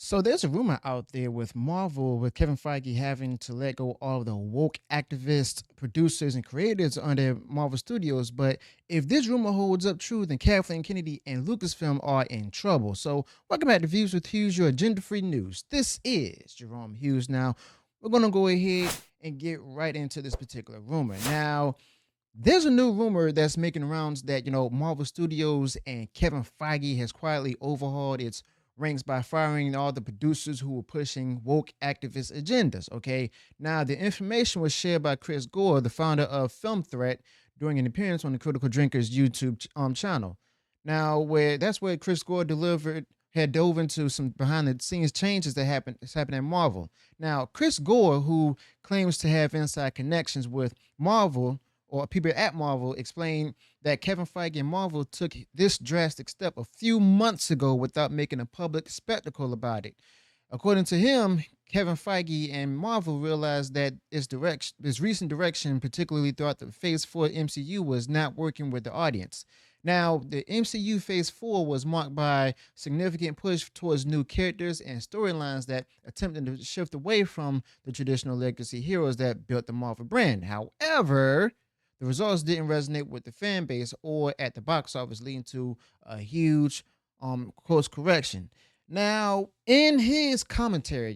So there's a rumor out there with Marvel, with Kevin Feige having to let go all of the woke activists, producers, and creators under Marvel Studios. But if this rumor holds up true, then Kathleen Kennedy and Lucasfilm are in trouble. So welcome back to Views with Hughes, your agenda-free news. This is Jerome Hughes. Now we're gonna go ahead and get right into this particular rumor. Now there's a new rumor that's making rounds that, Marvel Studios and Kevin Feige has quietly overhauled its ranks by firing all the producers who were pushing woke activist agendas. Okay. Now, the information was shared by Chris Gore, the founder of Film Threat, during an appearance on the Critical Drinkers YouTube channel. Now, where Chris Gore had dove into some behind the scenes changes that's happened at Marvel. Now, Chris Gore, who claims to have inside connections with Marvel or people at Marvel, explained that Kevin Feige and Marvel took this drastic step a few months ago without making a public spectacle about it. According to him, Kevin Feige and Marvel realized that its recent direction, particularly throughout the Phase 4 MCU, was not working with the audience. Now, the MCU Phase 4 was marked by significant push towards new characters and storylines that attempted to shift away from the traditional legacy heroes that built the Marvel brand. However, the results didn't resonate with the fan base or at the box office, leading to a huge course correction. Now, in his commentary,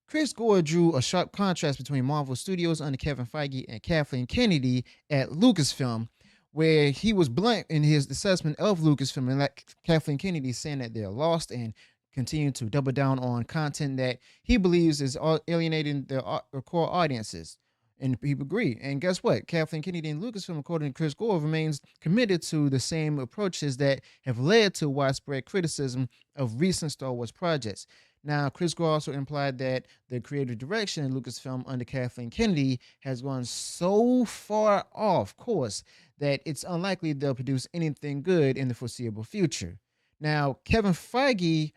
Chris Gore drew a sharp contrast between Marvel Studios under Kevin Feige and Kathleen Kennedy at Lucasfilm, where he was blunt in his assessment of Lucasfilm and like Kathleen Kennedy saying that they're lost and continue to double down on content that he believes is alienating their core audiences. And people agree. And guess what? Kathleen Kennedy and Lucasfilm, according to Chris Gore, remains committed to the same approaches that have led to widespread criticism of recent Star Wars projects. Now, Chris Gore also implied that the creative direction in Lucasfilm under Kathleen Kennedy has gone so far off course that it's unlikely they'll produce anything good in the foreseeable future. Now, Kevin Feige,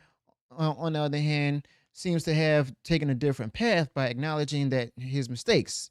on the other hand, seems to have taken a different path by acknowledging that his mistakes.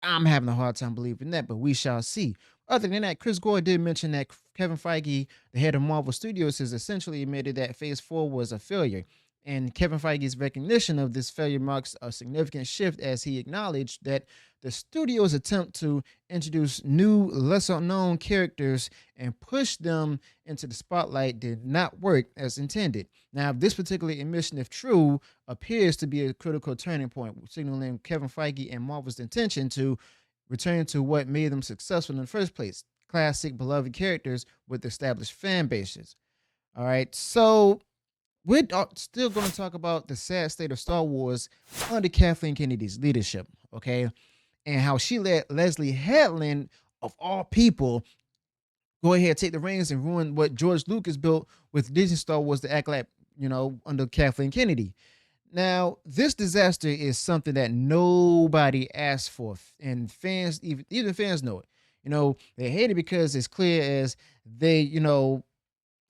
I'm having a hard time believing that, but we shall see. Other than that, Chris Gore did mention that Kevin Feige, the head of Marvel Studios, has essentially admitted that Phase 4 was a failure. And Kevin Feige's recognition of this failure marks a significant shift as he acknowledged that the studio's attempt to introduce new, lesser known characters and push them into the spotlight did not work as intended. Now, this particular admission, if true, appears to be a critical turning point, signaling Kevin Feige and Marvel's intention to return to what made them successful in the first place: classic, beloved characters with established fan bases. All right, so we're still going to talk about the sad state of Star Wars under Kathleen Kennedy's leadership, okay? And how she let Leslye Headland, of all people, go ahead, take the reins and ruin what George Lucas built with Disney Star Wars, the Acolyte, under Kathleen Kennedy. Now, this disaster is something that nobody asked for, and fans, even fans know it. They hate it because it's clear as they,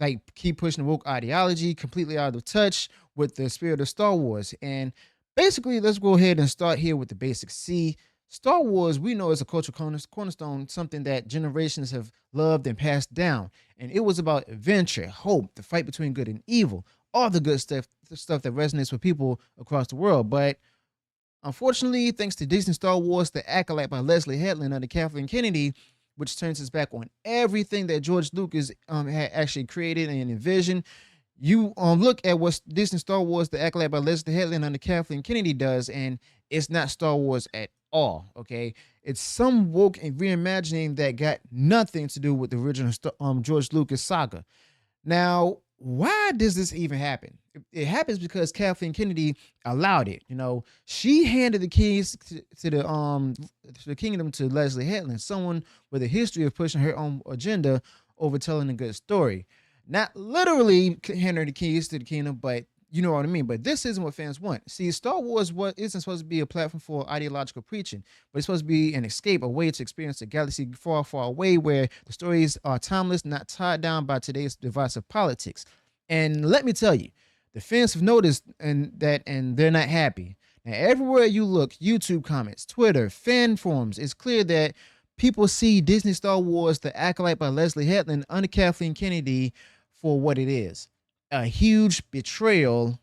like keep pushing the woke ideology, completely out of touch with the spirit of Star Wars. And basically, let's go ahead and start here with the basics. See, Star Wars, we know, is a cultural cornerstone, something that generations have loved and passed down. And it was about adventure, hope, the fight between good and evil, all the good stuff, the stuff that resonates with people across the world. But unfortunately, thanks to Disney Star Wars, The Acolyte by Leslye Headland under Kathleen Kennedy, which turns its back on everything that George Lucas had actually created and envisioned. You look at what Disney Star Wars, The Acolyte by Leslye Headland under Kathleen Kennedy does, and it's not Star Wars at all, okay? It's some woke and reimagining that got nothing to do with the original George Lucas saga. Now, why does this even happen? It happens because Kathleen Kennedy allowed it. She handed the keys to the kingdom to Leslye Headland, someone with a history of pushing her own agenda over telling a good story. Not literally hand her the keys to the kingdom, but you know what I mean. But this isn't what fans want. See, Star Wars isn't supposed to be a platform for ideological preaching, but it's supposed to be an escape, a way to experience a galaxy far, far away where the stories are timeless, not tied down by today's divisive politics. And let me tell you, the fans have noticed and they're not happy. Now, everywhere you look, YouTube comments, Twitter, fan forums, it's clear that people see Disney Star Wars, The Acolyte by Leslye Headland under Kathleen Kennedy for what it is: a huge betrayal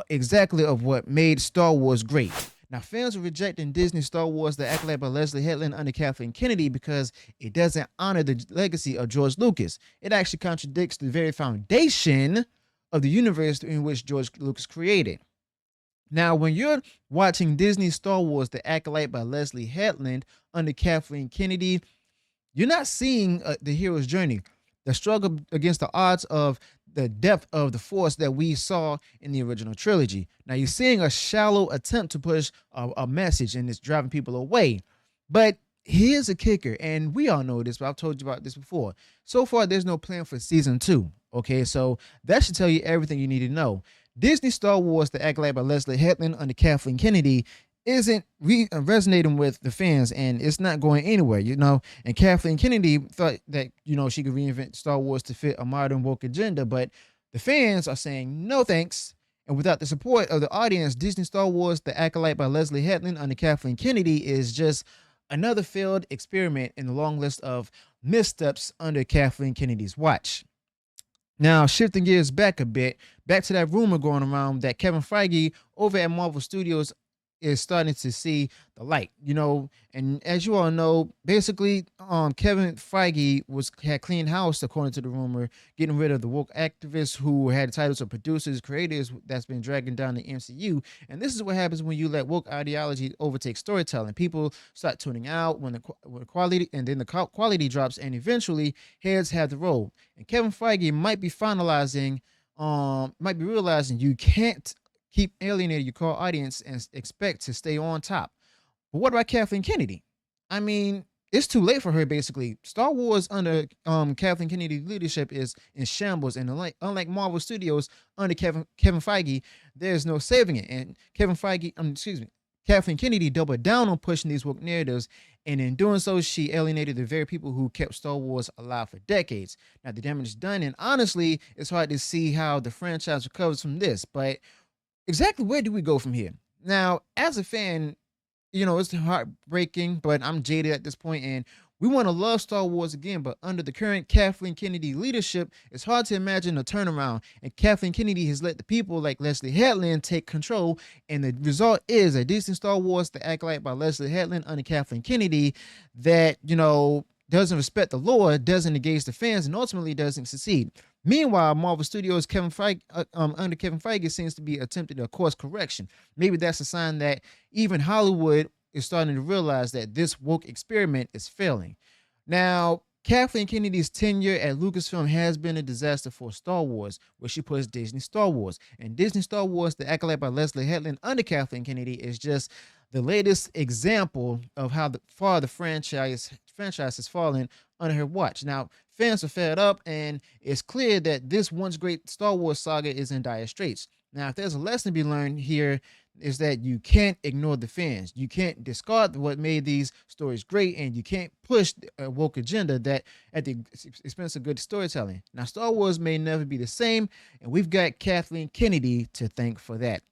exactly of what made Star Wars great. Now, fans are rejecting Disney Star Wars, the Acolyte by Leslye Headland under Kathleen Kennedy, because it doesn't honor the legacy of George Lucas. It actually contradicts the very foundation of the universe in which George Lucas created. Now, when you're watching Disney Star Wars, The Acolyte by Leslye Headland under Kathleen Kennedy, you're not seeing the hero's journey, the struggle against the odds of the depth of the force that we saw in the original trilogy. Now, you're seeing a shallow attempt to push a message, and it's driving people away. But here's a kicker, and we all know this, but I've told you about this before. So far, there's no plan for season 2. Okay, so that should tell you everything you need to know. Disney Star Wars, The Acolyte by Leslye Headland under Kathleen Kennedy isn't resonating with the fans, and it's not going anywhere, And Kathleen Kennedy thought that, she could reinvent Star Wars to fit a modern woke agenda, but the fans are saying no thanks. And without the support of the audience, Disney Star Wars, The Acolyte by Leslye Headland under Kathleen Kennedy is just another failed experiment in the long list of missteps under Kathleen Kennedy's watch. Now, shifting gears back a bit, back to that rumor going around that Kevin Feige over at Marvel Studios is starting to see the light, and as you all know, basically, Kevin Feige had clean house, according to the rumor, getting rid of the woke activists who had titles of producers, creators that's been dragging down the MCU. And this is what happens when you let woke ideology overtake storytelling. People start tuning out when the quality, and then the quality drops, and eventually heads have the role. And Kevin Feige might be realizing you can't keep alienating your core audience and expect to stay on top. But what about Kathleen Kennedy? I mean, it's too late for her, basically. Star Wars under Kathleen Kennedy's leadership is in shambles, and unlike Marvel Studios under Kevin Feige, there's no saving it. And Kathleen Kennedy doubled down on pushing these woke narratives, and in doing so, she alienated the very people who kept Star Wars alive for decades. Now, the damage is done, and honestly, it's hard to see how the franchise recovers from this, but exactly where do we go from here? Now, as a fan, it's heartbreaking, but I'm jaded at this point, and we want to love Star Wars again, but under the current Kathleen Kennedy leadership, it's hard to imagine a turnaround, and Kathleen Kennedy has let the people like Leslye Headland take control, and the result is a Disney Star Wars, The Acolyte by Leslye Headland under Kathleen Kennedy that, doesn't respect the lore, doesn't engage the fans, and ultimately doesn't succeed. Meanwhile, Marvel Studios under Kevin Feige seems to be attempting a course correction. Maybe that's a sign that even Hollywood is starting to realize that this woke experiment is failing. Now, Kathleen Kennedy's tenure at Lucasfilm has been a disaster for Star Wars, where she puts Disney Star Wars. And Disney Star Wars, The Acolyte by Leslye Headland under Kathleen Kennedy is just the latest example of how far the franchise has fallen under her watch. Now, fans are fed up, and it's clear that this once great Star Wars saga is in dire straits. Now, if there's a lesson to be learned here, is that you can't ignore the fans. You can't discard what made these stories great, and you can't push a woke agenda that at the expense of good storytelling. Now, Star Wars may never be the same, and we've got Kathleen Kennedy to thank for that.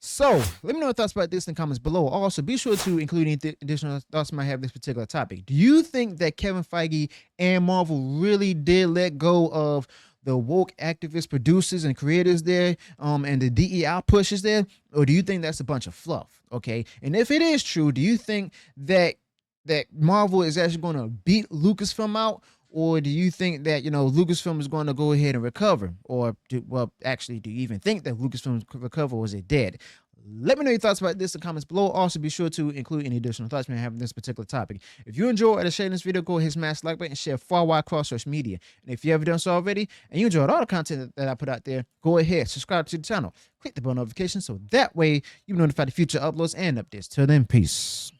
So, let me know your thoughts about this in the comments below. Also, be sure to include any additional thoughts you might have on this particular topic. Do you think that Kevin Feige and Marvel really did let go of the woke activist producers and creators there, and the DEI pushes there? Or do you think that's a bunch of fluff? Okay, and if it is true, do you think that Marvel is actually going to beat Lucasfilm out? Or do you think that, Lucasfilm is going to go ahead and recover? Or, do you even think that Lucasfilm could recover, or is it dead? Let me know your thoughts about this in the comments below. Also, be sure to include any additional thoughts you may have on this particular topic. If you enjoyed sharing this video, go ahead and smash the like button and share far wide across social media. And if you haven't done so already, and you enjoyed all the content that I put out there, go ahead, subscribe to the channel, click the bell notification so that way you'll be notified of future uploads and updates. Till then, peace.